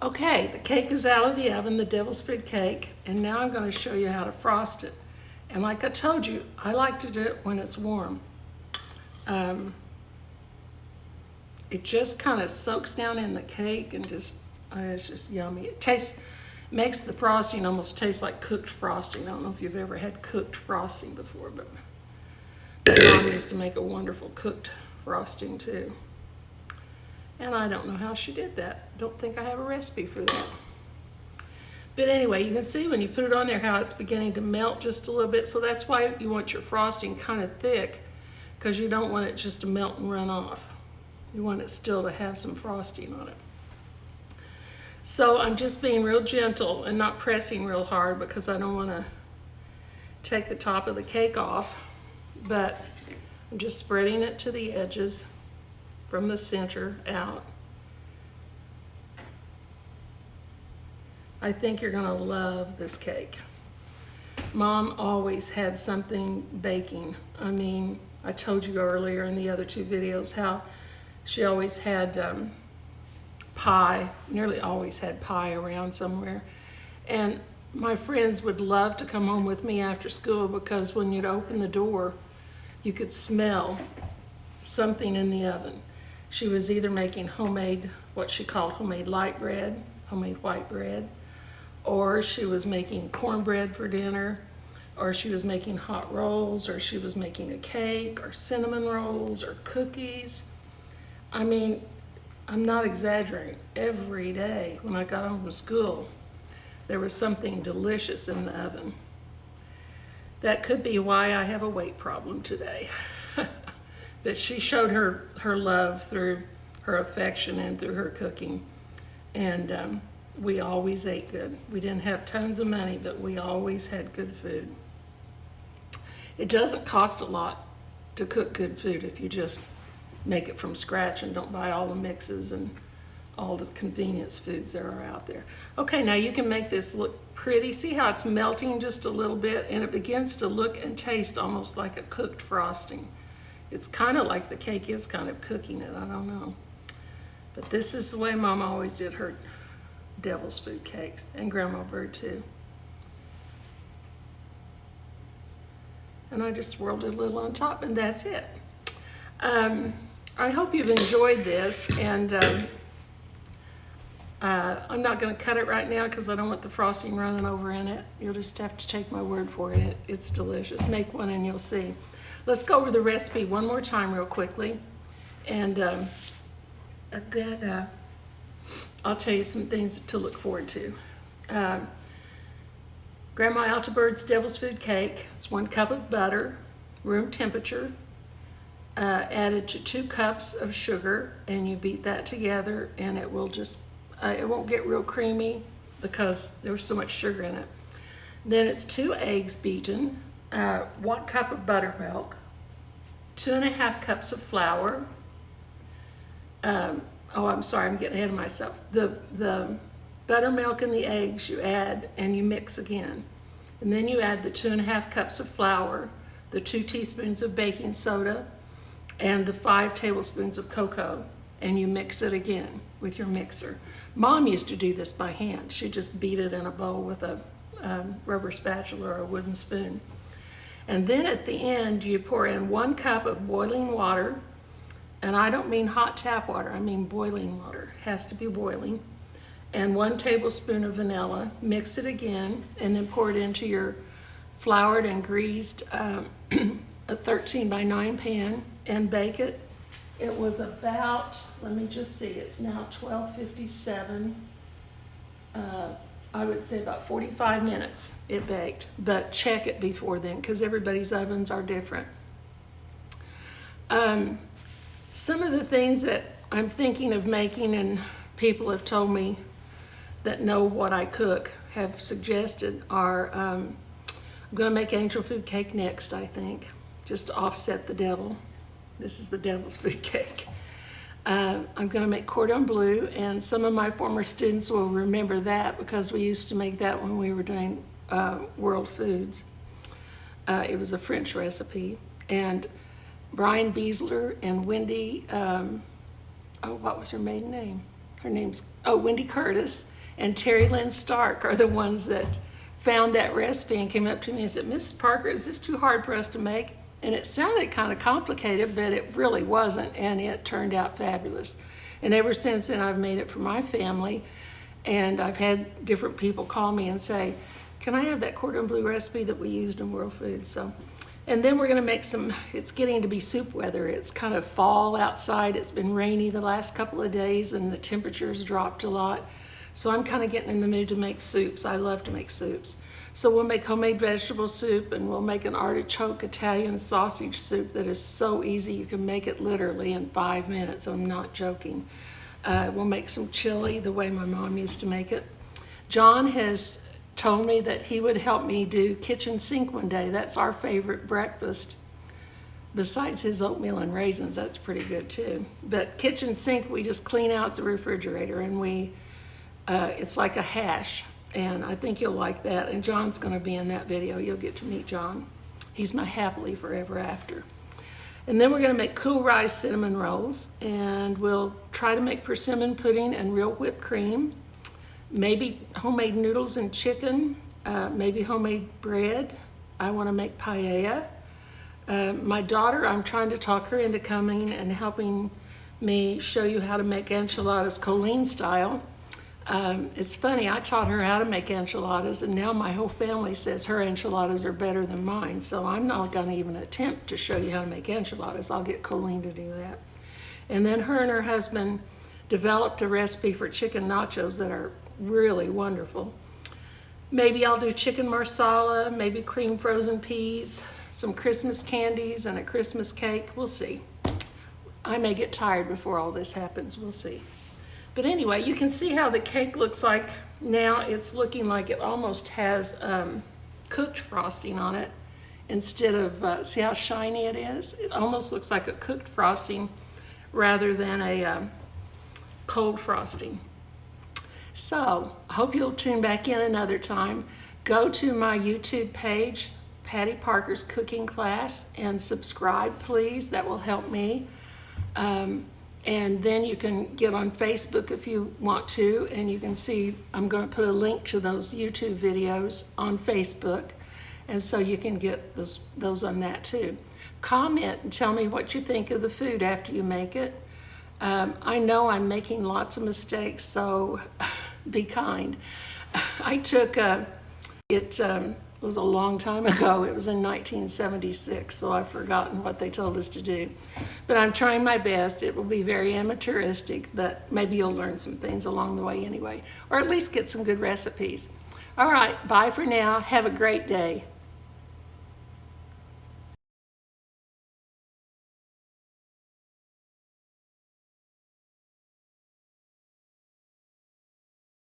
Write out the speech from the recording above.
Okay, the cake is out of the oven, the devil's food cake, and now I'm going to show you how to frost it. And like I told you, I like to do it when it's warm. It just kind of soaks down in the cake and it's just yummy. Makes the frosting almost taste like cooked frosting. I don't know if you've ever had cooked frosting before, but my mom used to make a wonderful cooked frosting too. And I don't know how she did that. Don't think I have a recipe for that. But anyway, you can see when you put it on there how it's beginning to melt just a little bit. So that's why you want your frosting kind of thick, because you don't want it just to melt and run off. You want it still to have some frosting on it. So I'm just being real gentle and not pressing real hard because I don't want to take the top of the cake off. But I'm just spreading it to the edges from the center out. I think you're gonna love this cake. Mom always had something baking. I mean, I told you earlier in the other two videos how she always had pie, nearly always had pie around somewhere. And my friends would love to come home with me after school because when you'd open the door, you could smell something in the oven. She was either making homemade, what she called homemade light bread, homemade white bread, or she was making cornbread for dinner, or she was making hot rolls, or she was making a cake, or cinnamon rolls, or cookies. I mean, I'm not exaggerating. Every day when I got home from school, there was something delicious in the oven. That could be why I have a weight problem today. But she showed her love through her affection and through her cooking. And we always ate good. We didn't have tons of money, but we always had good food. It doesn't cost a lot to cook good food if you just make it from scratch and don't buy all the mixes and all the convenience foods that are out there. Okay, now you can make this look pretty. See how it's melting just a little bit, and it begins to look and taste almost like a cooked frosting. It's kind of like the cake is kind of cooking it, I don't know. But this is the way Mom always did her devil's food cakes, and Grandma Byrd too. And I just swirled it a little on top, and that's it. I hope you've enjoyed this, and I'm not going to cut it right now because I don't want the frosting running over in it. You'll just have to take my word for it. It's delicious. Make one and you'll see. Let's go over the recipe one more time real quickly, and then I'll tell you some things to look forward to. Grandma Alta Byrd's Devil's Food Cake. It's 1 cup of butter, room temperature, added to 2 cups of sugar, and you beat that together, and it will just, it won't get real creamy because there's so much sugar in it. Then it's 2 eggs beaten, 1 cup of buttermilk, 2.5 cups of flour. Oh, I'm sorry, I'm getting ahead of myself. The buttermilk and the eggs you add and you mix again. And then you add the 2.5 cups of flour, the 2 teaspoons of baking soda, and the 5 tablespoons of cocoa, and you mix it again with your mixer. Mom used to do this by hand. She just beat it in a bowl with a rubber spatula or a wooden spoon. And then at the end, you pour in 1 cup of boiling water, and I don't mean hot tap water, I mean boiling water. It has to be boiling. And 1 tablespoon of vanilla. Mix it again, and then pour it into your floured and greased a 13 by 9 pan and bake it. It was about, let me just see, it's now 12:57. I would say about 45 minutes it baked, but check it before then because everybody's ovens are different. Some of the things that I'm thinking of making, and people have told me that know what I cook, have suggested are, I'm gonna make angel food cake next, I think, just to offset the devil. This is the devil's food cake. I'm going to make cordon bleu, and some of my former students will remember that because we used to make that when we were doing World Foods. It was a French recipe, and Brian Beasler and Wendy, what was her maiden name? her name's, Wendy Curtis, and Terry Lynn Stark are the ones that found that recipe and came up to me and said, Mrs. Parker, is this too hard for us to make? And it sounded kind of complicated, but it really wasn't, and it turned out fabulous. And ever since then, I've made it for my family, and I've had different people call me and say, can I have that cordon bleu recipe that we used in World Foods? So, and then we're gonna make some, it's getting to be soup weather. It's kind of fall outside. It's been rainy the last couple of days and the temperature's dropped a lot. So I'm kind of getting in the mood to make soups. I love to make soups. So we'll make homemade vegetable soup, and we'll make an artichoke Italian sausage soup that is so easy. You can make it literally in 5 minutes. I'm not joking. We'll make some chili the way my mom used to make it. John has told me that he would help me do kitchen sink one day. That's our favorite breakfast. Besides his oatmeal and raisins, that's pretty good too. But kitchen sink, we just clean out the refrigerator, and it's like a hash. And I think you'll like that. And John's going to be in that video. You'll get to meet John. He's my happily forever after. And then we're going to make cool rice cinnamon rolls. And we'll try to make persimmon pudding and real whipped cream. Maybe homemade noodles and chicken. Maybe homemade bread. I want to make paella. My daughter, I'm trying to talk her into coming and helping me show you how to make enchiladas Colleen style. It's funny, I taught her how to make enchiladas, and now my whole family says her enchiladas are better than mine, so I'm not going to even attempt to show you how to make enchiladas. I'll get Colleen to do that. And then her and her husband developed a recipe for chicken nachos that are really wonderful. Maybe I'll do chicken marsala, maybe cream frozen peas, some Christmas candies, and a Christmas cake. We'll see. I may get tired before all this happens. We'll see. But anyway, you can see how the cake looks like now. It's looking like it almost has cooked frosting on it instead of, see how shiny it is? It almost looks like a cooked frosting rather than a cold frosting. So I hope you'll tune back in another time. Go to my YouTube page, Patty Parker's Cooking Class, and subscribe, please. That will help me. And then you can get on Facebook if you want to, and you can see I'm going to put a link to those YouTube videos on Facebook, and so you can get those on that too. Comment and tell me what you think of the food after you make it. I know I'm making lots of mistakes, so be kind. I took it was a long time ago. It was in 1976, so I've forgotten what they told us to do. But I'm trying my best. It will be very amateuristic, but maybe you'll learn some things along the way anyway, or at least get some good recipes. All right, bye for now. Have a great day.